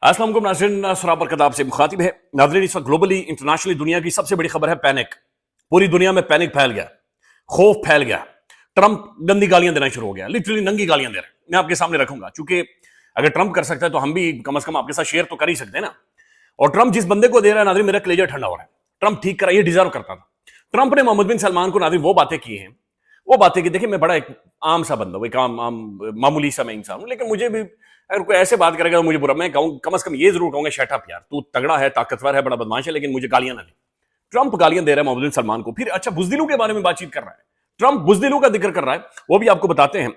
अस्सलाम वालेकुम नाज़रीन, सराब बरकत आपसे मुखातिब है। नाज़रीन, इस वक्त ग्लोबली इंटरनेशनली दुनिया की सबसे बड़ी खबर है पैनिक। पूरी दुनिया में पैनिक फैल गया, खौफ फैल गया। ट्रंप गंदी गालियां देना शुरू हो गया, लिटरली नंगी गालियां दे रहे हैं। मैं आपके सामने रखूंगा, चूंकि अगर ट्रंप कर सकता है तो हम भी कम से कम आपके साथ शेयर तो कर ही सकते हैं ना। और ट्रंप जिस बंदे को दे रहा है नाज़रीन, मेरा कलेजा ठंडा हो रहा है। ट्रंप ठीक करा, ये डिजर्व करता था। ट्रंप ने मोहम्मद बिन सलमान को नाज़रीन वो बातें की हैं, वो बातें की। देखिए, मैं बड़ा एक आम सा बंदा हूं, एक आम आम मामूली सा मैं इंसान हूं, लेकिन मुझे भी अगर कोई ऐसे बात करेगा तो मुझे बुरा, मैं कहूँ कम से कम ये जरूर कहूंगा, शट अप यार, तू तगड़ा है, ताकतवर है, बड़ा बदमाश है, लेकिन मुझे गालियां ना दे। ट्रंप गालियां दे रहा है मोहम्मद बिन सलमान को, फिर अच्छा बुजदिलों के बारे में बातचीत कर रहा है। ट्रंप बुजदिलों का जिक्र कर रहा है, वो भी आपको बताते हैं।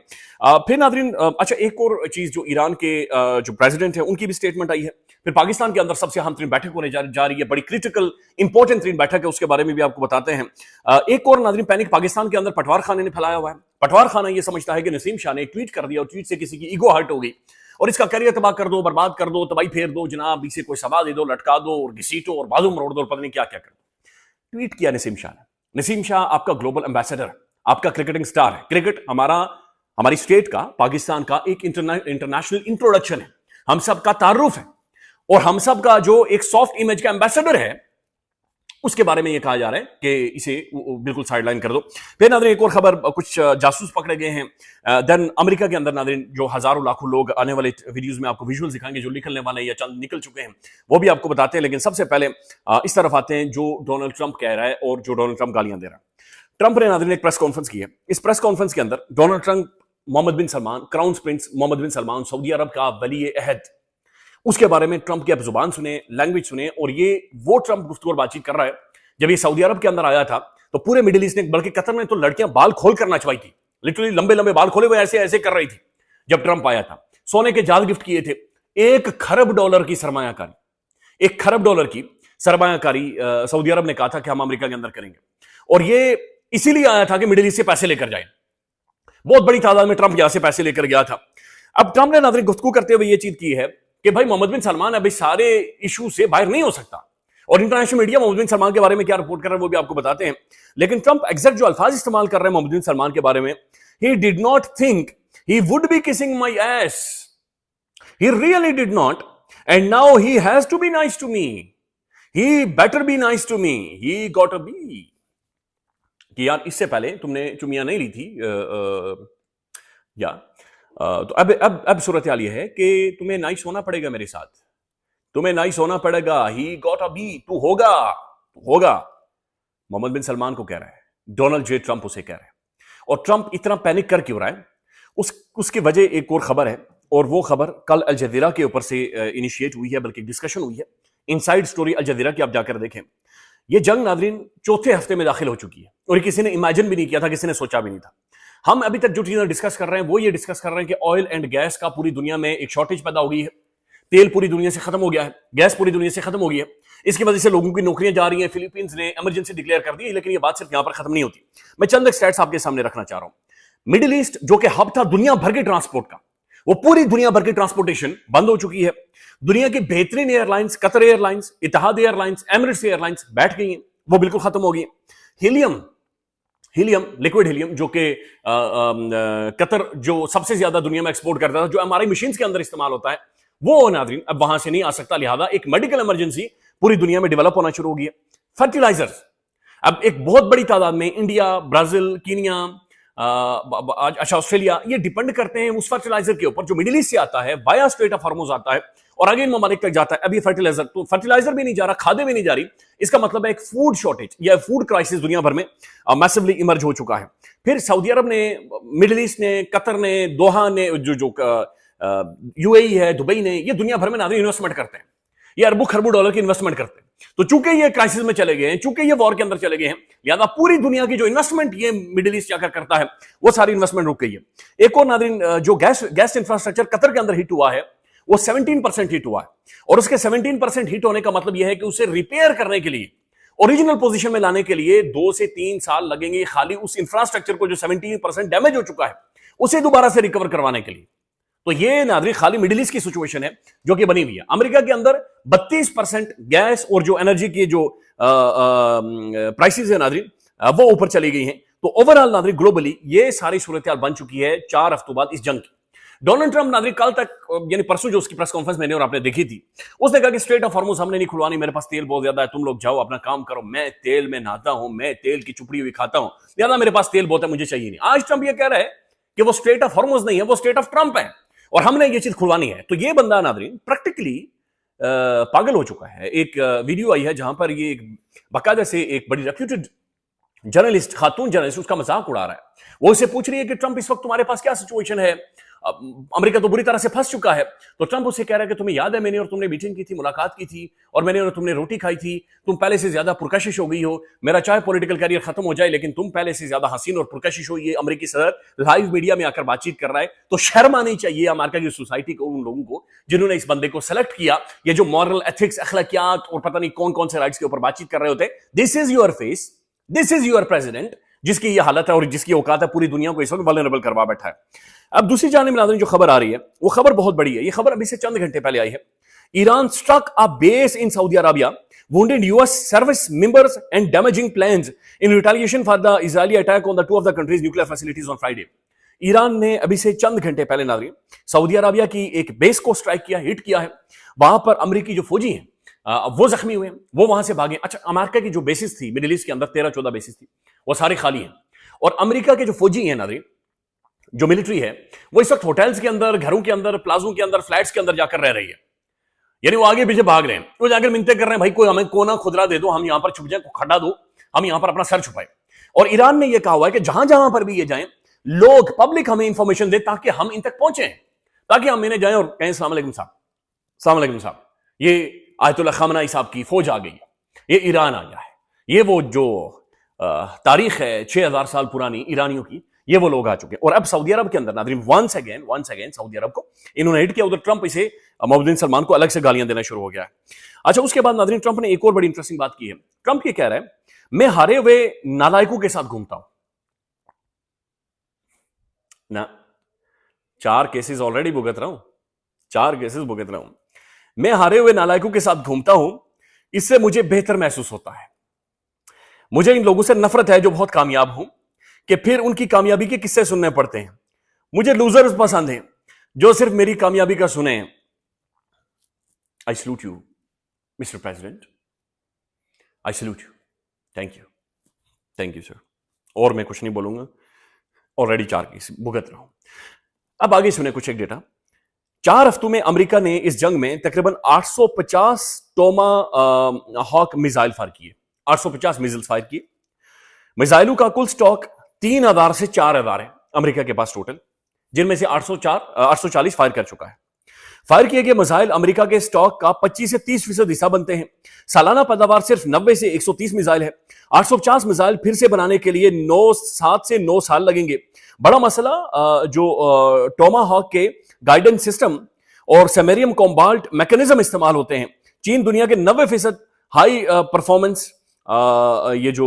फिर नाज़रीन, अच्छा एक और चीज, जो ईरान के जो प्रेसिडेंट है उनकी भी स्टेटमेंट आई है। फिर पाकिस्तान के अंदर सबसे अहम तरीन बैठक होने जा रही है, बड़ी क्रिटिकल इंपॉर्टेंट तरीन बैठक है, उसके बारे में भी आपको बताते हैं। एक और नाज़रीन पैनिक पाकिस्तान के अंदर पटवार खाने ने फैलाया हुआ है। पटवार खाना ये समझता है कि नसीम शाह ने एक ट्वीट कर दिया और ट्वीट से किसी की ईगो हर्ट हो गई और इसका करियर तबाह कर दो, बर्बाद कर दो, तबाही फेर दो जनाब, इसे कोई सभा दे दो, लटका दो और घसीटो और बाजू मरोड़ दो और पता नहीं क्या क्या कर दो। ट्वीट किया नसीम शाह ने। नसीम शाह आपका ग्लोबल एम्बेसडर, आपका क्रिकेटिंग स्टार है। क्रिकेट हमारी स्टेट का, पाकिस्तान का एक इंटरनेशनल इंट्रोडक्शन है, हम सब का तारुफ है और हम सब का जो एक सॉफ्ट इमेज का एम्बेसडर है, उसके बारे में यह कहा जा रहा है कि इसे बिल्कुल साइडलाइन कर दो। फिर नाज़रीन एक और खबर, कुछ जासूस पकड़े गए हैं। देन अमेरिका के अंदर नाज़रीन जो हजारों लाखों लोग, आने वाले वीडियोस में आपको विजुअल दिखाएंगे जो निकलने वाले हैं या चंद निकल चुके हैं, वो भी आपको बताते हैं। लेकिन सबसे पहले इस तरफ आते हैं जो डोनाल्ड ट्रंप कह रहा है और जो डोनाल्ड ट्रंप गालियां दे रहा है। ट्रंप ने नाज़रीन एक प्रेस कॉन्फ्रेंस की है। इस प्रेस कॉन्फ्रेंस के अंदर डोनाल्ड ट्रंप मोहम्मद बिन सलमान, क्राउन प्रिंस मोहम्मद बिन सलमान, सऊदी अरब का वली अहद, उसके बारे में ट्रंप की आप जुबान सुने, लैंग्वेज सुने। और ये वो ट्रंप गुफ्तगू और बातचीत कर रहा है। जब ये सऊदी अरब के अंदर आया था तो पूरे मिडिल ईस्ट ने, बल्कि कतर में तो लड़कियां बाल खोल कर नचवाई थी, लिटरली लंबे लंबे बाल खोले हुए ऐसे ऐसे कर रही थी जब ट्रंप आया था। सोने के जाल गिफ्ट किए थे। $1 खरब की सरमायाकारी, $1 खरब की सरमायाकारी सऊदी अरब ने कहा था कि हम अमेरिका के अंदर करेंगे। और ये इसीलिए आया था कि मिडिल ईस्ट से पैसे लेकर जाए। बहुत बड़ी तादाद में ट्रंप यहां से पैसे लेकर गया था। अब ट्रंप ने नाज़रीन गुफ्तगू करते हुए यह चीज की है कि भाई मोहम्मद बिन सलमान अभी सारे इशू से बाहर नहीं हो सकता। और इंटरनेशनल मीडिया मोहम्मद बिन सलमान के बारे में क्या रिपोर्ट कर रहा है वो भी आपको बताते हैं। लेकिन ट्रंप एग्जैक्ट जो अल्फाज इस्तेमाल कर रहे हैं मोहम्मद बिन सलमान के बारे में, he did not think he would be kissing my ass, he really did not, and now he has to be nice to me, he better be nice to me, he got a be. कि यार इससे पहले तुमने चुमियां नहीं ली थी तो अब सूरत हाल यह है कि तुम्हें नाइस होना पड़ेगा मेरे साथ, तुम्हें नाइस होना पड़ेगा। ही गॉट अ बी, तू होगा। मोहम्मद बिन सलमान को कह रहा है, डोनाल्ड जे ट्रंप उसे कह रहा है। और ट्रंप इतना पैनिक कर क्यों रहा है, उसकी वजह एक और खबर है। और वो खबर कल अल जज़ीरा के ऊपर से इनिशिएट हुई है, बल्कि डिस्कशन हुई है। इनसाइड स्टोरी अल जज़ीरा की आप जाकर देखें। ये जंग नाज़रीन चौथे हफ्ते में दाखिल हो चुकी है और किसी ने इमेजिन भी नहीं किया था, किसी ने सोचा भी नहीं था। हम अभी तक जो चीजें डिस्कस कर रहे हैं वो ये डिस्कस कर रहे हैं कि ऑयल एंड गैस का पूरी दुनिया में एक शॉर्टेज पैदा हो गई है, तेल पूरी दुनिया से खत्म हो गया है, गैस पूरी दुनिया से खत्म हो गई है। इसकी वजह से लोगों की नौकरियां जा रही हैं। फिलीपींस ने इमरजेंसी डिक्लेयर कर दी है, लेकिन ये बात सिर्फ यहां पर खत्म नहीं होती। मैं चंद स्टैट्स आपके सामने रखना चाह रहा हूं। मिडिल ईस्ट जो कि हब था दुनिया भर के ट्रांसपोर्ट का, वो पूरी दुनिया भर की ट्रांसपोर्टेशन बंद हो चुकी है। दुनिया की बेहतरीन airlines, Qatar airlines, Etihad airlines, Emirates airlines बैठ गई हैं, वो बिल्कुल खत्म हो गई। हीलियम, लिक्विड हीलियम, जो कि कतर जो सबसे ज्यादा दुनिया में एक्सपोर्ट करता था, जो हमारी मशीन के अंदर इस्तेमाल होता है, वो नाज़रीन अब वहां से नहीं आ सकता। लिहाजा एक मेडिकल इमरजेंसी पूरी दुनिया में डेवलप होना शुरू हो गई है। फर्टिलाइजर्स, अब एक बहुत बड़ी तादाद में इंडिया, ब्राजील, कीनिया, अच्छा ऑस्ट्रेलिया, ये डिपेंड करते हैं उस फर्टिलाइजर के ऊपर जो मिडिल ईस्ट से आता है, वाया स्ट्रेट ऑफ हॉर्मुज आता है और आगे इन ममालिक तक जाता है। अब ये फर्टिलाइजर भी नहीं जा रहा, खादें भी नहीं जा रही। इसका मतलब है एक फूड शॉर्टेज या फूड क्राइसिस दुनिया भर में मैसिवली इमर्ज हो चुका है। फिर सऊदी अरब ने, मिडिल ईस्ट ने, कतर ने, दोहा ने, जो यूएई है, दुबई ने, ये दुनिया भर में नाज़रीन इन्वेस्टमेंट करते हैं, ये अरबों खरबों डॉलर की इन्वेस्टमेंट करते हैं। तो चूंकि ये क्राइसिस में चले गए हैं, चूंकि ये वॉर के अंदर चले गए हैं, लिहाजा पूरी दुनिया की जो इन्वेस्टमेंट ये मिडिल ईस्ट जाकर करता है, वो सारी इन्वेस्टमेंट रुक गई है। एक और नाज़रीन जो गैस इंफ्रास्ट्रक्चर कतर के अंदर हिट हुआ है, वो 17% हिट हुआ है। और उसके 17% हिट होने का मतलब यह है कि उसे रिपेयर करने के लिए, ओरिजिनल पोजीशन में लाने के लिए 2 से 3 साल लगेंगे, खाली उस इंफ्रास्ट्रक्चर को जो 17% डैमेज हो चुका है उसे दोबारा से रिकवर करवाने के लिए। तो ये नाज़रीन खाली मिडिल ईस्ट की सिचुएशन है जो कि बनी हुई है। अमेरिका के अंदर 32% गैस और जो एनर्जी की जो प्राइसेस है नाज़रीन, वो ऊपर चली गई हैं। तो ओवरऑल नाज़रीन ग्लोबली ये सारी सूरत हाल बन चुकी है 4 हफ्तों बाद इस जंग की। डोनाल्ड ट्रंप नागरिक कल तक, यानी परसों जो उसकी प्रेस कॉन्फ्रेंस मैंने और आपने देखी थी, उसने कहा कि स्ट्रेट ऑफ हॉर्मुज हमने नहीं खुलवानी, मेरे पास तेल बहुत ज्यादा है, तुम लोग जाओ अपना काम करो, मैं तेल में नहाता हूं, मैं तेल की चुपड़ी हुई खाता हूं, ज्यादा मेरे पास तेल बहुत है, मुझे चाहिए नहीं। आज ट्रंप ये कह रहा है कि वो स्ट्रेट ऑफ हॉर्मुज नहीं है, वो स्ट्रेट ऑफ ट्रंप है और हमने ये चीज खुलवानी है। तो ये बंदा नादरीन प्रैक्टिकली पागल हो चुका है। एक वीडियो आई है जहां पर ये बाकायदा से एक बड़ी रेप्यूटेड जर्नलिस्ट, खातून जर्नलिस्ट, उसका मजाक उड़ा रहा है। वो उसे पूछ रही है कि ट्रंप इस वक्त तुम्हारे पास क्या सिचुएशन है, अमेरिका तो बुरी तरह से फंस चुका है। तो ट्रंप उससे कह रहा है कि तुम्हें याद है मैंने और तुमने मीटिंग की थी, मुलाकात की थी और मैंने और तुमने रोटी खाई थी, तुम पहले से ज्यादा पुरकशिश हो गई हो, मेरा चाहे पॉलिटिकल करियर खत्म हो जाए लेकिन तुम पहले से ज्यादा हसीन और पुरकशिश हो। ये अमेरिकी सदर लाइव मीडिया में आकर बातचीत कर रहा है। तो शर्म आनी चाहिए अमेरिका की सोसाइटी को, उन लोगों को जिन्होंने इस बंदे को सेलेक्ट किया। ये जो मॉरल एथिक्स, अखलाकियात और पता नहीं कौन कौन से राइट्स के ऊपर बातचीत कर रहे होते। This is your face, this is your president, जिसकी ये हालत है और जिसकी औकात है पूरी दुनिया को इस वक्त वल्नरेबल करवा बैठा है। अब दूसरी जानिब नाज़रीन जो खबर आ रही है वो खबर बहुत बड़ी है। ये खबर अभी से चंद घंटे पहले आई है। Iran struck a base in Saudi Arabia, wounded US service members and damaging planes in retaliation for the Israeli attack on the two of the country's nuclear facilities on Friday। Iran ने अभी से चंद घंटे पहले नाज़रीन Saudi Arabia की एक base को strike किया, हिट किया है। वहां पर अमेरिकी जो फौजी हैं वो जख्मी हुए हैं, वो वहां से भागे। अच्छा, अमेरिका की जो बेसिस थी मिडिल ईस्ट के अंदर 13-14 बेसिस थी, वो सारी खाली हैं और अमेरिका के जो फौजी हैं नाज़रीन, जो मिलिट्री है, वो इस वक्त होटल्स के अंदर, घरों के अंदर, प्लाजों के अंदर, फ्लैट्स के अंदर जाकर रह रही है। यानी वो आगे पीछे भाग रहे हैं, वो जाकर मिन्नतें कर रहे हैं, भाई कोई हमें कोना खुदरा दे दो, हम यहां पर छुप जाए, खड्डा दो, हम यहां पर अपना सर छुपाए। और ईरान ने यह कहा हुआ है कि जहां जहां पर भी ये जाएं, लोग, पब्लिक हमें इंफॉर्मेशन दे ताकि हम इन तक पहुंचे, ताकि हम इन्हें जाएं और कहें अस्सलाम वालेकुम साहब, अस्सलाम वालेकुम साहब, ये आयतुल्ला खamenei साहब की फौज आ गई है, ये ईरान आ गया है, ये वो जो तारीख है 6000 साल पुरानी ईरानियों की, ये वो लोग आ चुके हैं। और अब सऊदी अरब के अंदर नाज़रीन वंस अगेन सऊदी अरब को इन्होंने हिट किया। उधर ट्रंप इसे मोहम्मद बिन सलमान को अलग से गालियां देना शुरू हो गया है। अच्छा, उसके बाद नाज़रीन ट्रंप ने एक और बड़ी इंटरेस्टिंग बात की है। ट्रंप ये कह रहा है, मैं हारे हुए नालायकों के साथ घूमता हूं ना, 4 केसेस ऑलरेडी भुगत रहा हूं, 4 केसेस भुगत रहा हूं, मैं हारे हुए नालायकों के साथ घूमता हूं, इससे मुझे बेहतर महसूस होता है। मुझे इन लोगों से नफरत है जो बहुत कामयाब हूं कि फिर उनकी कामयाबी के किस्से सुनने पड़ते हैं। मुझे लूजर्स पसंद हैं जो सिर्फ मेरी कामयाबी का सुने। I salute you mister president, I salute you, thank you sir. और मैं कुछ नहीं बोलूंगा, ऑलरेडी 4 केस भुगत रहा हूं। अब आगे सुने कुछ एक डेटा। 4 हफ्तों में अमेरिका ने इस जंग में तकरीबन 850 टोमा हॉक मिसाइल फायर किए, 850 मिसाइल्स फायर किए। मिसाइलों का कुल स्टॉक 3000 से 4000 है अमेरिका के पास टोटल, जिनमें से 840 फायर कर चुका है। फायर किए गए मिसाइल अमेरिका के स्टॉक का 25 से 30% हिस्सा बनते हैं। सालाना पैदावार सिर्फ 90 से 130 मिसाइल है। 850 मिसाइल फिर से बनाने के लिए 7 से 9 साल लगेंगे। बड़ा मसला जो टोमाहॉक के गाइडेंस सिस्टम और सेमेरियम कॉम्बाल्ट मैकेनिज्म इस्तेमाल होते हैं। चीन दुनिया के 90% हाई परफॉर्मेंस ये जो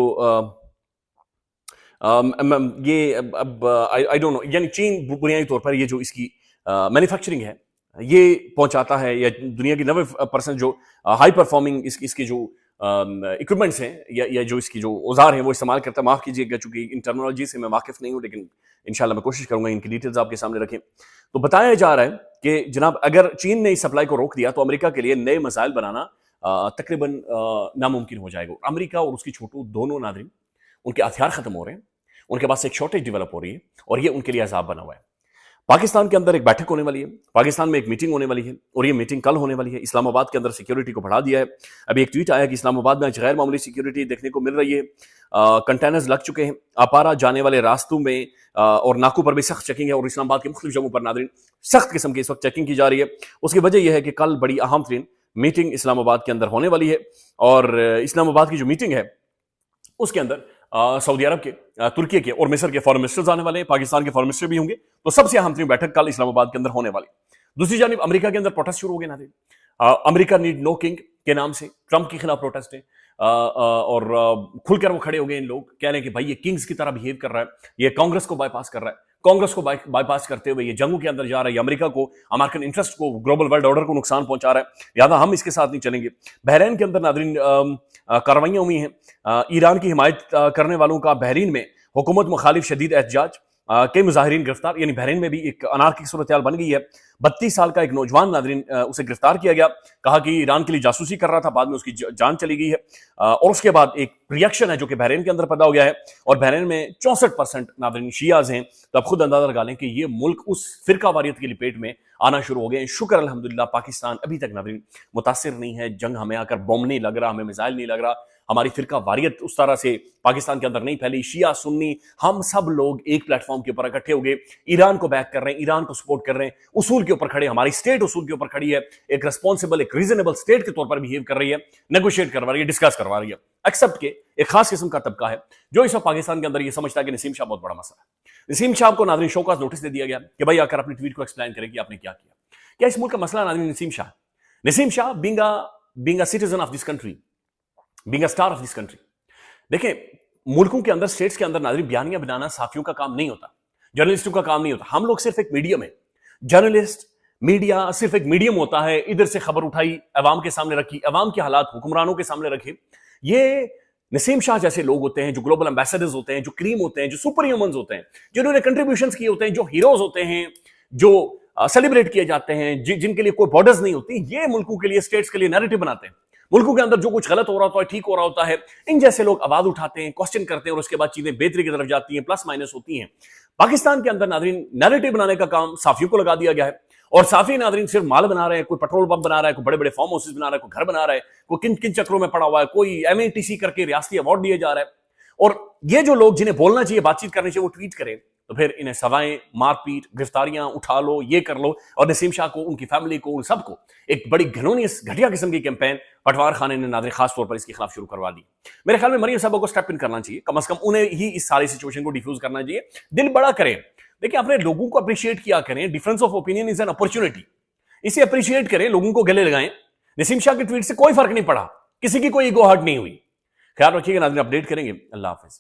ये आई डोंट नो, यानी चीन बुनियादी तौर पर ये जो इसकी मैन्युफैक्चरिंग है ये पहुंचाता है, या दुनिया की 90% जो हाई परफॉर्मिंग इसके जो इक्विपमेंट्स हैं या जो इसकी जो औजार हैं वो इस्तेमाल करता है। माफ कीजिएगा चूंकि इन टर्मिनोलॉजी से मैं वाकिफ नहीं हूं, लेकिन इंशाल्लाह मैं कोशिश करूंगा इनकी डिटेल्स आपके सामने रखें। तो बताया जा रहा है कि जनाब अगर चीन ने इस सप्लाई को रोक दिया तो अमेरिका के लिए नए मिसाइल बनाना तकरीबन नामुमकिन हो जाएगा। अमेरिका और उसकी छोटू दोनों नाज़रीन, उनके हथियार खत्म हो रहे हैं, उनके पास एक शॉर्टेज डेवलप हो रही है और ये उनके लिए अजाब बना हुआ है। पाकिस्तान के अंदर एक बैठक होने वाली है, पाकिस्तान में एक मीटिंग होने वाली है और ये मीटिंग कल होने वाली है। इस्लामाबाद के अंदर सिक्योरिटी को बढ़ा दिया है। अभी एक ट्वीट आया कि इस्लामाबाद में आज गैर मामूली सिक्योरिटी देखने को मिल रही है। कंटेनर्स लग चुके हैं अपारा जाने वाले रास्तों में और नाकों पर भी सख्त चेकिंग है और इस्लामाबाद के मुख्तलिफ जगहों पर नाज़रीन सख्त किस्म की इस वक्त चेकिंग की जा रही है। उसकी वजह यह है कि कल बड़ी अहम तरीन मीटिंग इस्लामाबाद के अंदर होने वाली है और इस्लामाबाद की जो मीटिंग है उसके अंदर सऊदी अरब के, तुर्की के और मिस्र के फॉरेन मिनिस्टर्स आने वाले हैं, पाकिस्तान के फॉरेन मिनिस्टर भी होंगे। तो सबसे अहम तरीन बैठक कल इस्लामाबाद के अंदर होने वाली। दूसरी जानिब अमेरिका के अंदर प्रोटेस्ट शुरू हो गए ना, अमेरिका नीड नो किंग के नाम से ट्रंप के खिलाफ प्रोटेस्ट है और खुलकर वो खड़े हो गए। इन लोग कह रहे हैं कि भाई ये किंग्स की तरह बिहेव कर रहा है, ये कांग्रेस को बाईपास कर रहा है, कांग्रेस को बाईपास करते हुए ये जंगों के अंदर जा रहा है, अमेरिका को, अमेरिकन इंटरेस्ट को, ग्लोबल वर्ल्ड ऑर्डर को नुकसान पहुंचा रहा है, लिहाजा हम इसके साथ नहीं चलेंगे। बहरीन के अंदर नाज़रीन कार्रवाइयां हुई हैं। ईरान की हिमायत करने वालों का बहरीन में हुकूमत मुखालिफ शदीद एहतजाज। कई मुजाहिरीन गिरफ्तार, यानी बहरीन में भी एक अनारकी की सूरत हाल बन गई है। 32 साल का एक नौजवान नादरीन उसे गिरफ्तार किया गया, कहा कि ईरान के लिए जासूसी कर रहा था, बाद में उसकी जान चली गई है। और उसके बाद एक रिएक्शन है जो कि बहरीन के अंदर पैदा हो गया है, और बहरीन में 64% नादरीन शियाज हैं। तो आप खुद अंदाजा लगा लें कि ये मुल्क उस फिरका वारियत की लपेट में आना शुरू हो गए हैं। शुक्र अल्हम्दुलिल्लाह पाकिस्तान अभी तक नादरीन मुतासिर नहीं है, जंग हमें आकर बम नहीं लग रहा, हमें मिसाइल नहीं लग रहा, हमारी फिरका वारियत उस तरह से पाकिस्तान के अंदर नहीं फैली। शिया सुन्नी हम सब लोग एक प्लेटफॉर्म के ऊपर इकट्ठे हो गए, ईरान को बैक कर रहे हैं, ईरान को सपोर्ट कर रहे हैं, उसूल के ऊपर खड़े, हमारी स्टेट उसूल के ऊपर खड़ी है, एक रिस्पॉन्सिबल, एक रीजनेबल स्टेट के तौर पर बिहेव कर रही है, नेगोशिएट करवा रही है, डिस्कस करवा रही है। एक्सेप्ट के एक खास किस्म का तबका है जो इस वक्त पाकिस्तान के अंदर ये समझता है कि नसीम शाह बहुत बड़ा मसला है। नसीम शाह को नादरीन शोकाज नोटिस दे दिया गया कि भाई आकर अपनी ट्वीट को एक्सप्लेन करें कि आपने क्या किया। क्या इस मुल्क का मसला Nadreen Naseem Shah? Naseem Shah being a citizen of this country, being a star of this country. देखें, मुल्कों के अंदर, स्टेट्स के अंदर नादरीन बयानियां बनाना साफियों का काम नहीं होता, जर्नलिस्टों का काम नहीं होता। हम लोग सिर्फ एक मीडियम है। जर्नलिस्ट, मीडिया सिर्फ एक मीडियम होता है। इधर से खबर उठाई, अवाम के सामने रखी, अवाम के हालात हुक्मरानों के सामने रखे। ये नसीम शाह जैसे लोग होते हैं जो ग्लोबल एम्बेसडर्स होते हैं, जो क्रीम होते हैं, जो सुपर ह्यूमंस होते हैं, जिन्होंने कंट्रीब्यूशंस किए होते हैं, जो हीरोज होते हैं, जो सेलिब्रेट किए जाते हैं, जिनके लिए कोई बॉर्डर्स नहीं होती, ये मुल्कों के लिए, स्टेट्स के लिए नैरेटिव बनाते हैं। मुल्कों के अंदर जो कुछ गलत हो रहा होता है, ठीक हो रहा होता है, इन जैसे लोग आवाज उठाते हैं, क्वेश्चन करते हैं, और उसके बाद चीजें बेहतरी की तरफ जाती हैं, प्लस माइनस होती हैं। पाकिस्तान के अंदर नादरीन नैरेटिव बनाने का काम साफियों को लगा दिया गया है, और साफी नादरीन सिर्फ माल बना रहे हैं, कोई पेट्रोल पंप बना रहा है, कोई बड़े बड़े फार्म हाउसेस बना रहा है, कोई घर बना रहा है, कोई किन किन चक्रों में पड़ा हुआ है, कोई एमएटीसी करके रियासती अवार्ड दिए जा रहा है। और ये जो लोग जिन्हें बोलना चाहिए, बातचीत करनी चाहिए, वो ट्वीट करें, तो फिर इन्हें सवाएं, मारपीट, गिरफ्तारियां, उठा लो, ये कर लो। और नसीम शाह को, उनकी फैमिली को, उन सबको एक बड़ी घिनौनियस, घटिया किस्म की कैंपेन पटवार खाने ने नादरीन खास तौर पर इसके खिलाफ शुरू करवा दी। मेरे ख्याल में मरियम साहब को स्टेप इन करना चाहिए, कम से कम उन्हें ही इस सारी सिचुएशन को डिफ्यूज करना चाहिए, दिल बड़ा करें। देखिए, अपने लोगों को अप्रिशिएट किया करें। Difference of opinion is an opportunity, इसे अप्रिशिएट करें, लोगों को गले लगाएं। नसीम शाह की ट्वीट से कोई फर्क नहीं पड़ा, किसी की कोई ईगो हर्ट नहीं हुई। ख्याल रखिएगा नाज़रीन, अपडेट करेंगे। अल्लाह हाफिज।